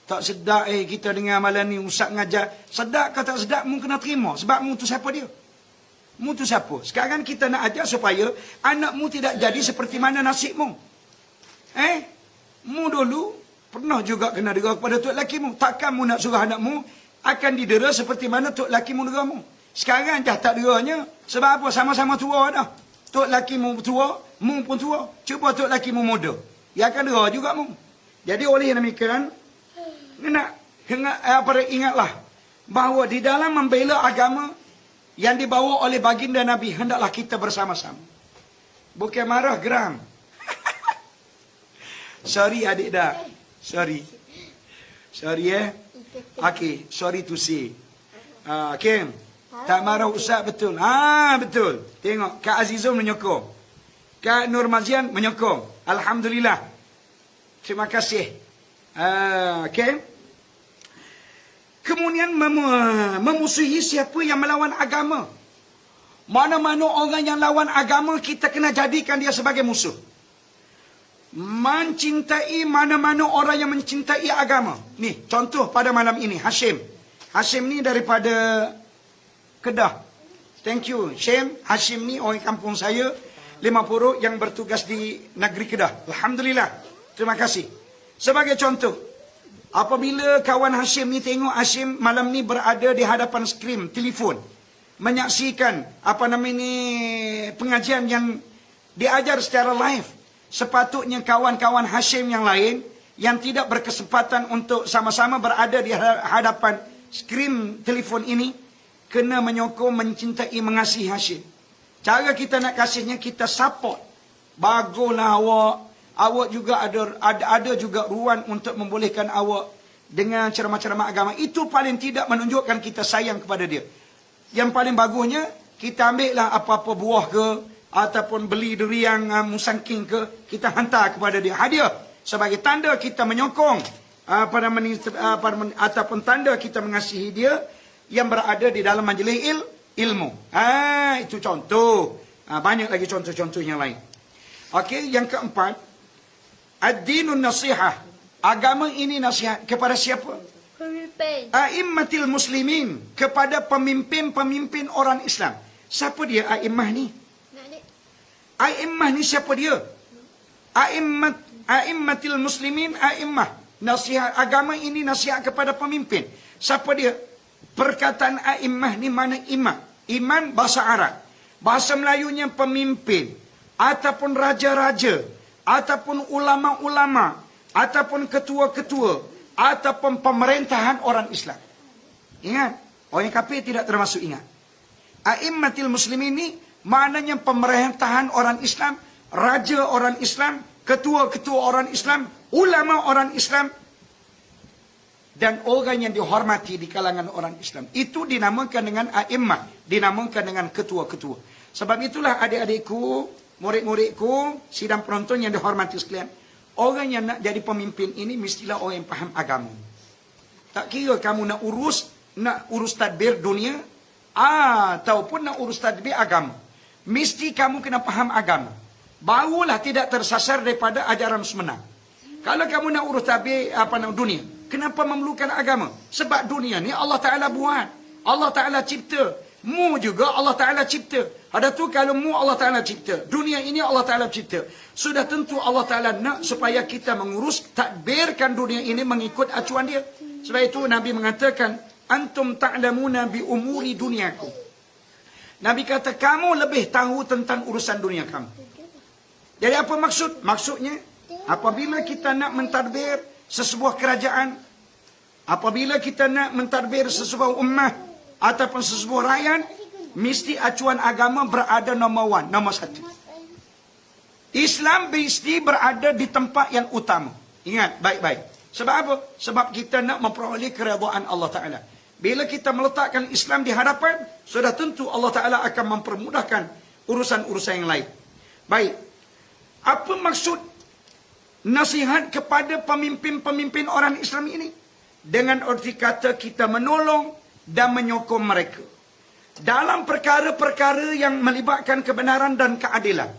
tak sedap kita dengar malam ni ustaz ngajar. Sedap ke tak sedap, mu kena terima. Sebab mu tu siapa dia? Mu tu siapa? Sekarang kita nak ajar supaya anakmu tidak jadi seperti mana nasibmu. Mu dulu pernah juga kena dera kepada tok lakimu. Takkan mu nak suruh anakmu akan didera seperti mana tok lakimu deramu. Sekarang dah tak deranya. Sebab apa? Sama-sama tua dah. Tok lakimu tua, mu pun tua. Cuba tok lakimu muda, dia akan dera juga mu. Jadi oleh demikian, ingatlah bahawa di dalam membela agama yang dibawa oleh baginda Nabi, hendaklah kita bersama-sama. Bukan marah geram. Sorry adik dah. Sorry. Sorry Okay, sorry to say. Okay. Tak marah ustaz betul. Betul. Tengok, Kak Azizul menyokong. Kak Nur Mazian menyokong. Alhamdulillah. Terima kasih. Okay. Kemudian memusuhi siapa yang melawan agama. Mana-mana orang yang lawan agama, kita kena jadikan dia sebagai musuh. Mencintai mana-mana orang yang mencintai agama. Ni, contoh pada malam ini, Hashim. Hashim ni daripada Kedah. Thank you, Hashim. Hashim ni orang kampung saya. 50 yang bertugas di negeri Kedah. Alhamdulillah. Terima kasih. Sebagai contoh, apabila kawan Hashim ni tengok Hashim malam ni berada di hadapan skrin telefon, menyaksikan pengajian yang diajar secara live, sepatutnya kawan-kawan Hashim yang lain yang tidak berkesempatan untuk sama-sama berada di hadapan skrin telefon ini kena menyokong, mencintai, mengasihi Hashim. Cara kita nak kasihnya, kita support. Baguslah awak juga ada juga ruang untuk membolehkan awak dengan ceramah-ceramah agama. Itu paling tidak menunjukkan kita sayang kepada dia. Yang paling bagusnya, kita ambillah apa-apa buah ke, ataupun beli durian musangking ke, kita hantar kepada dia hadiah sebagai tanda kita menyokong ataupun tanda kita mengasihi dia yang berada di dalam majlis ilmu. Itu contoh. Banyak lagi contoh-contoh yang lain. Okey, yang keempat, ad-dinun nasihah. Agama ini nasihat kepada siapa? Pemimpin. A'immatil muslimin, kepada pemimpin-pemimpin orang Islam. Siapa dia a'immah ni? A'immah ni siapa dia? A'immatil muslimin, a'immah. Nasihat agama ini nasihat kepada pemimpin. Siapa dia? Perkataan a'immah ni mana imam? Iman bahasa Arab. Bahasa Melayunya pemimpin, ataupun raja-raja, ataupun ulama-ulama, ataupun ketua-ketua, ataupun pemerintahan orang Islam. Ingat, orang kafir tidak termasuk ingat. A'immatil muslimin ini maknanya pemerintahan orang Islam, raja orang Islam, ketua-ketua orang Islam, ulama orang Islam, dan orang yang dihormati di kalangan orang Islam. Itu dinamakan dengan a'immah, dinamakan dengan ketua-ketua. Sebab itulah adik-adikku, murid-muridku, sidang penonton yang dihormati sekalian, orang yang nak jadi pemimpin ini mestilah orang yang faham agama. Tak kira kamu nak urus tadbir dunia, ataupun nak urus tadbir agama. Mesti kamu kena faham agama. Barulah tidak tersasar daripada ajaran semenang. Kalau kamu nak urus tadbir dunia, kenapa memerlukan agama? Sebab dunia ni Allah Ta'ala buat. Allah Ta'ala cipta. Mu juga Allah Ta'ala cipta. Ada tu kalau mu Allah Ta'ala cipta. Dunia ini Allah Ta'ala cipta. Sudah tentu Allah Ta'ala nak supaya kita mengurus, tadbirkan dunia ini mengikut acuan dia. Sebab itu Nabi mengatakan, antum ta'lamuna bi umuri dunyakum. Nabi kata, kamu lebih tahu tentang urusan dunia kamu. Jadi apa maksud? Maksudnya, apabila kita nak mentadbir sesebuah kerajaan, apabila kita nak mentadbir sesebuah ummah, ataupun sesebuah rakyat, mesti acuan agama berada nombor satu. Islam mesti berada di tempat yang utama. Ingat, baik-baik. Sebab apa? Sebab kita nak memperoleh keredaan Allah Ta'ala. Bila kita meletakkan Islam di hadapan, sudah tentu Allah Ta'ala akan mempermudahkan urusan-urusan yang lain. Baik. Apa maksud nasihat kepada pemimpin-pemimpin orang Islam ini? Dengan arti kata kita menolong dan menyokong mereka dalam perkara-perkara yang melibatkan kebenaran dan keadilan.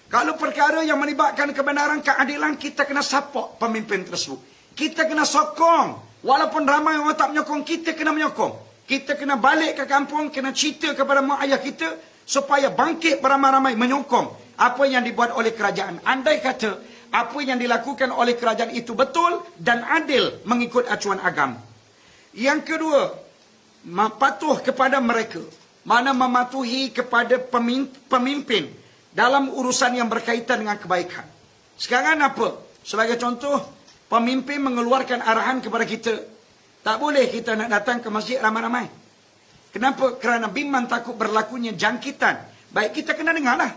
Kalau perkara yang melibatkan kebenaran, keadilan, kita kena support pemimpin tersebut. Kita kena sokong. Walaupun ramai orang tak menyokong, kita kena menyokong. Kita kena balik ke kampung, kena cerita kepada mak ayah kita supaya bangkit beramai-ramai menyokong apa yang dibuat oleh kerajaan. Andai kata apa yang dilakukan oleh kerajaan itu betul dan adil mengikut acuan agama. Yang kedua, patuh kepada mereka. Mana mematuhi kepada pemimpin dalam urusan yang berkaitan dengan kebaikan. Sekarang apa? Sebagai contoh, pemimpin mengeluarkan arahan kepada kita. Tak boleh kita nak datang ke masjid ramai-ramai. Kenapa? Kerana bimbang takut berlakunya jangkitan. Baik, kita kena dengar lah.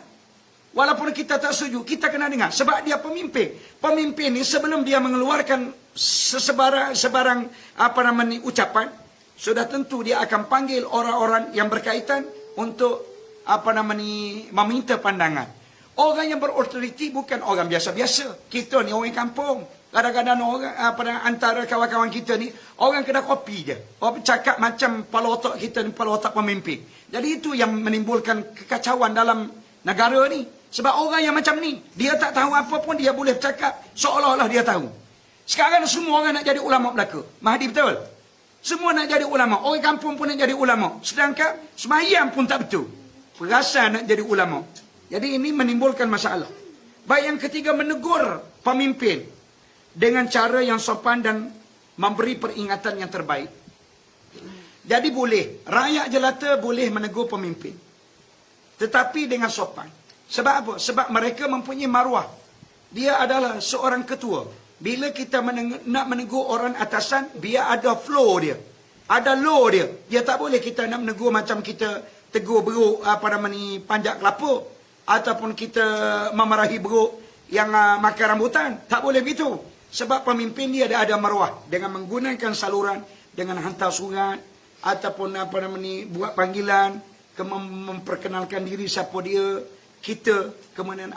Walaupun kita tak setuju, kita kena dengar. Sebab dia pemimpin. Pemimpin ni sebelum dia mengeluarkan sebarang ucapan, sudah tentu dia akan panggil orang-orang yang berkaitan untuk meminta pandangan. Orang yang berautoriti bukan orang biasa-biasa. Kita ni orang kampung. Kadang-kadang orang antara kawan-kawan kita ni orang kena kopi je. Orang cakap macam kepala otak kita ni, kepala otak pemimpin. Jadi itu yang menimbulkan kekacauan dalam negara ni. Sebab orang yang macam ni, dia tak tahu apa pun dia boleh bercakap seolah-olah dia tahu. Sekarang semua orang nak jadi ulama belaka. Mahdi betul? Semua nak jadi ulama. Orang kampung pun nak jadi ulama. Sedangkan semayang pun tak betul. Perasan nak jadi ulama. Jadi ini menimbulkan masalah. Baik, yang ketiga, menegur pemimpin dengan cara yang sopan dan memberi peringatan yang terbaik. Jadi boleh, rakyat jelata boleh menegur pemimpin, tetapi dengan sopan. Sebab apa? Sebab mereka mempunyai maruah. Dia adalah seorang ketua. Bila kita nak menegur orang atasan, biar ada flow dia, ada law dia. Dia tak boleh kita nak menegur macam kita tegur beruk panjat kelapa, ataupun kita memarahi beruk yang makan rambutan. Tak boleh begitu. Sebab pemimpin dia ada maruah dengan menggunakan saluran, dengan hantar surat ataupun buat panggilan, memperkenalkan diri siapa dia, kita, kemudian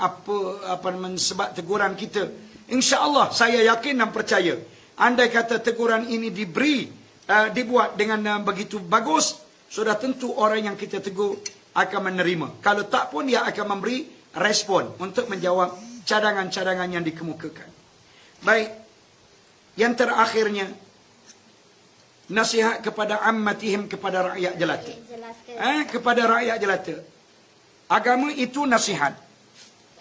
sebab teguran kita. InsyaAllah saya yakin dan percaya, andai kata teguran ini dibuat dengan begitu bagus, sudah tentu orang yang kita tegur akan menerima. Kalau tak pun dia akan memberi respon untuk menjawab cadangan-cadangan yang dikemukakan. Baik, yang terakhirnya, nasihat kepada ammatihim, kepada rakyat jelata. Kepada rakyat jelata. Agama itu nasihat.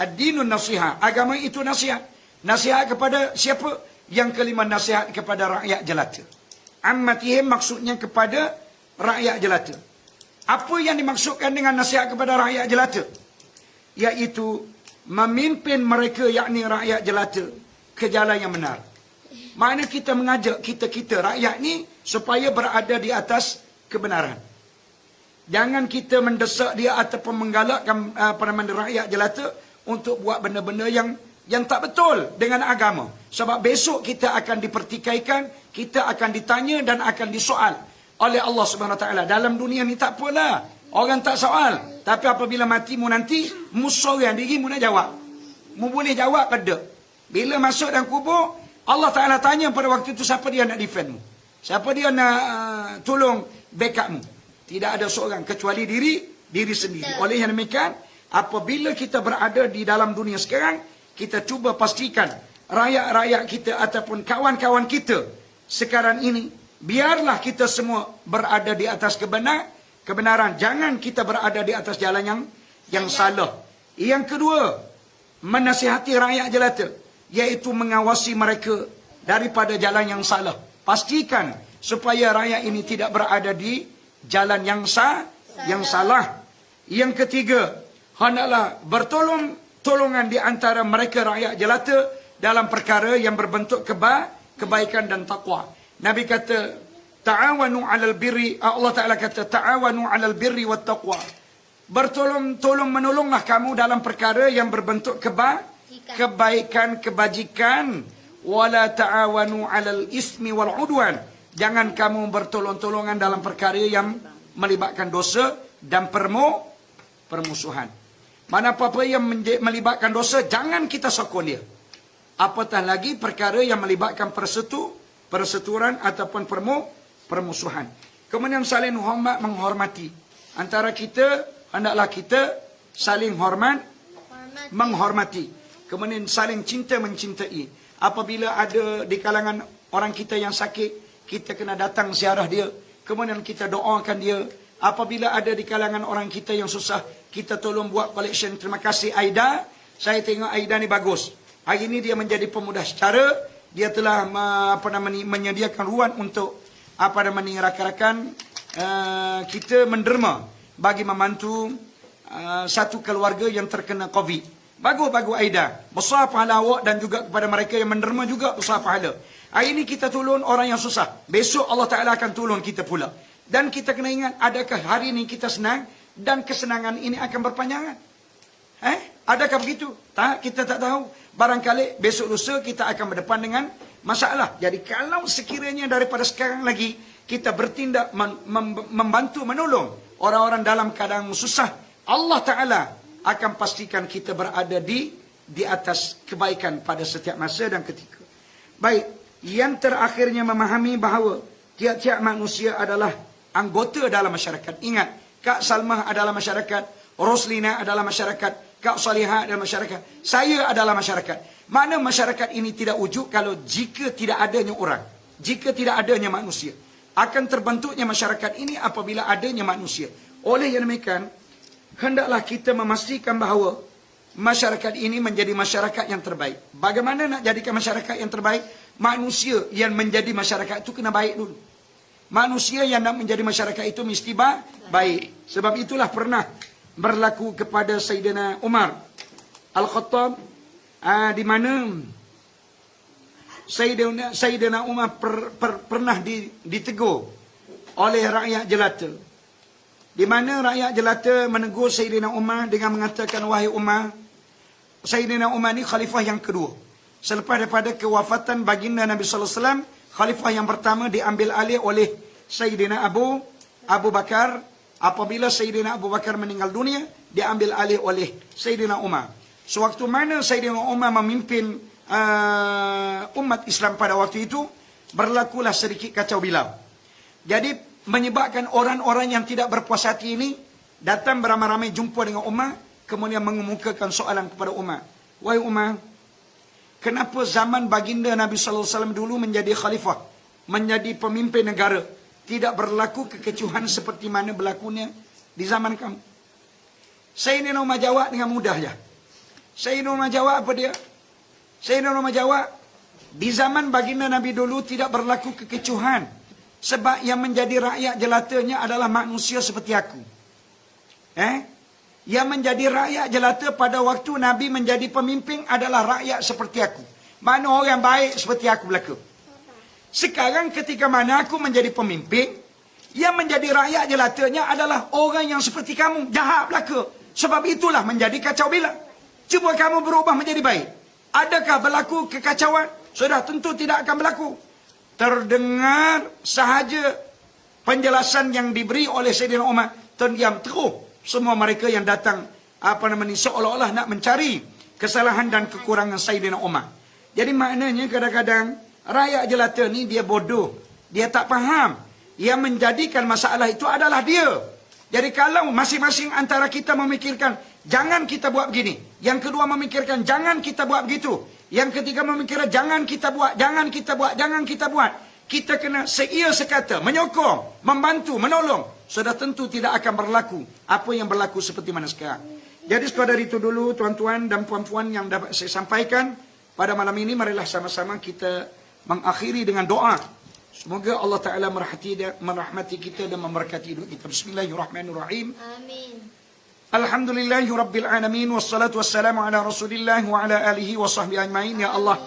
Ad-dinun nasihat. Agama itu nasihat. Nasihat kepada siapa? Yang kelima, nasihat kepada rakyat jelata. Ammatihim maksudnya kepada rakyat jelata. Apa yang dimaksudkan dengan nasihat kepada rakyat jelata? Iaitu memimpin mereka, yakni rakyat jelata, ke jalan yang benar. Makna kita mengajak kita rakyat ni supaya berada di atas kebenaran. Jangan kita mendesak dia ataupun menggalakkan rakyat jelata untuk buat benda-benda yang tak betul dengan agama. Sebab besok kita akan dipertikaikan, kita akan ditanya dan akan disoal oleh Allah Subhanahu Wa Taala. Dalam dunia ni tak apalah, orang tak soal. Tapi apabila matimu nanti, mu seorang diri mu nak jawab. Mu boleh jawab pada. Bila masuk dalam kubur, Allah Ta'ala tanya pada waktu itu siapa dia nak defend mu, siapa dia nak tolong backup mu. Tidak ada seorang kecuali diri sendiri. Oleh yang demikian, apabila kita berada di dalam dunia sekarang, kita cuba pastikan rakyat-rakyat kita ataupun kawan-kawan kita sekarang ini, biarlah kita semua berada di atas kebenaran. Jangan kita berada di atas jalan yang salah. Yang kedua, menasihati rakyat jelata, iaitu mengawasi mereka daripada jalan yang salah. Pastikan supaya rakyat ini tidak berada di jalan yang salah. Yang ketiga, hendaklah bertolongan di antara mereka rakyat jelata dalam perkara yang berbentuk kebaikan dan takwa. Nabi kata, ta'awanu 'alal birri, Allah Taala kata, ta'awanu 'alal birri wat taqwa. Menolonglah kamu dalam perkara yang berbentuk kebaikan, kebajikan. Wala ta'awanu 'alal ismi wal 'udwan. Jangan kamu bertolong-tolongan dalam perkara yang melibatkan dosa dan permusuhan. Mana apa-apa yang melibatkan dosa, jangan kita sokong dia. Apatah lagi perkara yang melibatkan perseturuan ataupun permusuhan. Kemudian saling menghormati. Antara kita, hendaklah kita saling menghormati. Kemudian saling cinta mencintai. Apabila ada di kalangan orang kita yang sakit, kita kena datang ziarah dia. Kemudian kita doakan dia. Apabila ada di kalangan orang kita yang susah, kita tolong buat collection. Terima kasih Aida. Saya tengok Aida ni bagus. Hari ini dia menjadi pemuda secara. Dia telah menyediakan ruang untuk rakan-rakan kita menderma bagi membantu satu keluarga yang terkena COVID. Bagus Aida. Besar pahala awak dan juga kepada mereka yang menderma juga besar pahala. Hari ini kita tolong orang yang susah. Besok Allah Ta'ala akan tolong kita pula. Dan kita kena ingat, adakah hari ini kita senang dan kesenangan ini akan berpanjangan? Adakah begitu? Tak, kita tak tahu. Barangkali besok lusa kita akan berdepan dengan masalah. Jadi kalau sekiranya daripada sekarang lagi kita bertindak membantu menolong orang-orang dalam keadaan susah, Allah Ta'ala akan pastikan kita berada di atas kebaikan pada setiap masa dan ketika. Baik, yang terakhirnya memahami bahawa tiap-tiap manusia adalah anggota dalam masyarakat. Ingat, Kak Salmah adalah masyarakat, Roslina adalah masyarakat, Kak Salihah adalah masyarakat, saya adalah masyarakat. Mana masyarakat ini tidak wujud kalau jika tidak adanya orang, jika tidak adanya manusia. Akan terbentuknya masyarakat ini apabila adanya manusia. Oleh yang demikian, hendaklah kita memastikan bahawa masyarakat ini menjadi masyarakat yang terbaik. Bagaimana nak jadikan masyarakat yang terbaik? Manusia yang menjadi masyarakat itu kena baik dulu. Manusia yang nak menjadi masyarakat itu mesti baik. Sebab itulah pernah berlaku kepada Sayyidina Umar Al-Khattab, di mana Sayyidina Umar pernah ditegur oleh rakyat jelata. Di mana rakyat jelata menegur Sayyidina Umar dengan mengatakan, wahai Umar, Sayyidina Umar ni khalifah yang kedua. Selepas daripada kewafatan baginda Nabi sallallahu alaihi wasallam, khalifah yang pertama diambil alih oleh Sayyidina Abu Bakar. Apabila Sayyidina Abu Bakar meninggal dunia, diambil alih oleh Sayyidina Umar. Sewaktu mana Sayyidina Umar memimpin umat Islam pada waktu itu, berlakulah sedikit kacau bilau. Jadi menyebabkan orang-orang yang tidak berpuas hati ini datang beramai-ramai jumpa dengan Umar, kemudian mengemukakan soalan kepada Umar. Wahai Umar, kenapa zaman baginda Nabi sallallahu alaihi wasallam dulu menjadi khalifah, menjadi pemimpin negara, tidak berlaku kekecuhan seperti mana berlakunya di zaman kamu? Sayyidina Umar jawab dengan mudah je. Sayyidina Umar jawab apa dia? Sayyidina Umar jawab, di zaman baginda Nabi dulu tidak berlaku kekecuhan, sebab yang menjadi rakyat jelatanya adalah manusia seperti aku. Yang menjadi rakyat jelata pada waktu Nabi menjadi pemimpin adalah rakyat seperti aku. Mana orang baik seperti aku belaka. Sekarang ketika mana aku menjadi pemimpin, yang menjadi rakyat jelatanya adalah orang yang seperti kamu, jahat belaka. Sebab itulah menjadi kacau bilau. Cuba kamu berubah menjadi baik. Adakah berlaku kekacauan? Sudah tentu tidak akan berlaku. Terdengar sahaja penjelasan yang diberi oleh Sayyidina Umar, terdiam terus semua mereka yang datang seolah-olah nak mencari kesalahan dan kekurangan Sayyidina Umar. Jadi maknanya kadang-kadang rakyat jelata ni dia bodoh, dia tak faham. Yang menjadikan masalah itu adalah dia. Jadi kalau masing-masing antara kita memikirkan jangan kita buat begini, yang kedua memikirkan jangan kita buat begitu, yang ketiga memikirkan jangan kita buat, jangan kita buat, jangan kita buat. Kita kena seia sekata, menyokong, membantu, menolong. Sudah tentu tidak akan berlaku apa yang berlaku seperti mana sekarang. Jadi sekadar itu dulu tuan-tuan dan puan-puan yang dapat saya sampaikan pada malam ini. Marilah sama-sama kita mengakhiri dengan doa. Semoga Allah Ta'ala merahmati kita dan memberkati hidup kita. Bismillahirrahmanirrahim. Amin. Alhamdulillahi Rabbil Alamin. Wassalatu wassalamu ala Rasulillah wa ala alihi wa sahbihi ajma'in. Ya Allah,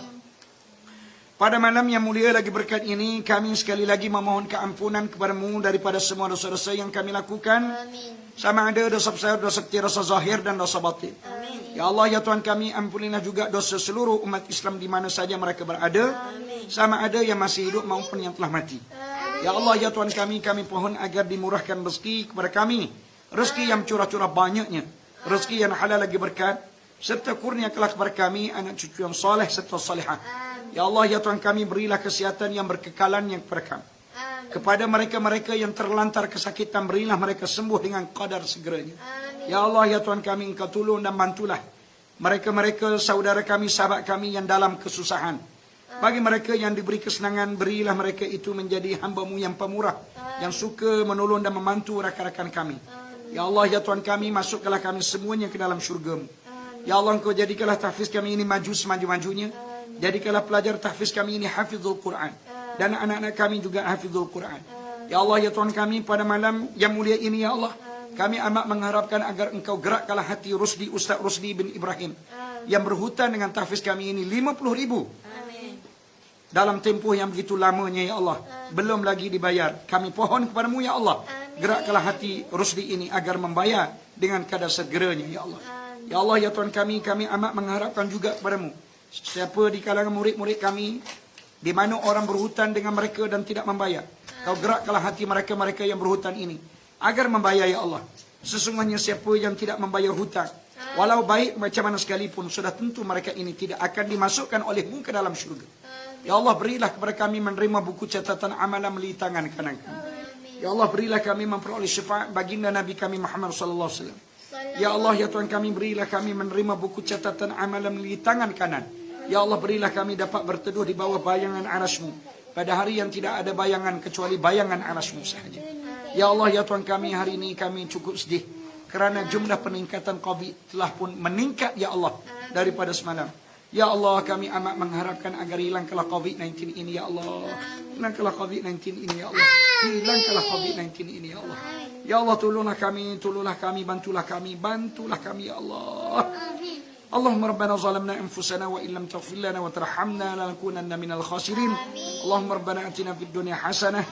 pada malam yang mulia lagi berkat ini, kami sekali lagi memohon keampunan kepadamu daripada semua dosa-dosa yang kami lakukan. Amin. Sama ada dosa besar, dosa kecil, dosa zahir dan dosa batin. Amin. Ya Allah, ya Tuhan kami, ampunilah juga dosa seluruh umat Islam di mana saja mereka berada. Amin. Sama ada yang masih hidup maupun yang telah mati. Amin. Ya Allah, ya Tuhan kami pohon agar dimurahkan rezeki kepada kami. Rezeki yang curah-curah banyaknya. Rezeki yang halal lagi berkat. Serta kurniakanlah kepada kami anak cucu yang soleh serta salihah. Ya Allah, ya Tuhan kami, berilah kesihatan yang berkekalan yang kepada kami. Amin. Kepada mereka-mereka yang terlantar kesakitan, berilah mereka sembuh dengan qadar segeranya. Amin. Ya Allah, ya Tuhan kami, Engkau tolong dan bantulah mereka-mereka saudara kami, sahabat kami yang dalam kesusahan. Amin. Bagi mereka yang diberi kesenangan, berilah mereka itu menjadi hamba-Mu yang pemurah. Amin. Yang suka menolong dan membantu rakan-rakan kami. Amin. Ya Allah, ya Tuhan kami, masukkanlah kami semuanya ke dalam syurga-Mu. Ya Allah, Engkau jadikanlah tahfiz kami ini maju semaju-majunya. Jadikanlah pelajar tahfiz kami ini hafizul Quran. Dan anak-anak kami juga hafizul Quran. Ya Allah, ya Tuhan kami, pada malam yang mulia ini, ya Allah, kami amat mengharapkan agar Engkau gerakkanlah hati Rusdi, Ustaz Rusdi bin Ibrahim, yang berhutang dengan tahfiz kami ini 50,000 dalam tempoh yang begitu lamanya, ya Allah, belum lagi dibayar. Kami pohon kepadamu, ya Allah, gerakkanlah hati Rusdi ini agar membayar dengan kadar segeranya, ya Allah. Ya Allah, ya Tuhan kami amat mengharapkan juga kepadamu, siapa di kalangan murid-murid kami, di mana orang berhutang dengan mereka dan tidak membayar, Kau gerakkanlah hati mereka-mereka yang berhutang ini agar membayar, ya Allah. Sesungguhnya siapa yang tidak membayar hutang, walau baik macam mana sekalipun, sudah tentu mereka ini tidak akan dimasukkan oleh-Mu ke dalam syurga. Ya Allah, berilah kepada kami menerima buku catatan amalan melalui tangan kanan kami. Ya Allah, berilah kami memperoleh syafaat baginda Nabi kami Muhammad sallallahu alaihi wasallam. Ya Allah, ya Tuhan kami, berilah kami menerima buku catatan amalan melalui tangan kanan. Ya Allah, berilah kami dapat berteduh di bawah bayangan arasy-Mu pada hari yang tidak ada bayangan kecuali bayangan arasy-Mu sahaja. Ya Allah, ya Tuhan kami, hari ini kami cukup sedih Kerana jumlah peningkatan COVID telah pun meningkat ya Allah daripada semalam. Ya Allah, kami amat mengharapkan agar hilangkanlah COVID-19 ini ya Allah. Hilangkanlah COVID-19 ini ya Allah. Hilangkanlah COVID-19 ini ya Allah. Ya Allah, tolonglah kami, bantulah kami ya Allah. Allahumma rabbana zalamna anfusana wa illam taghfir lana wa tarhamna lanakunanna minal khasirin. Allahumma rabbana atina fid dunya hasanah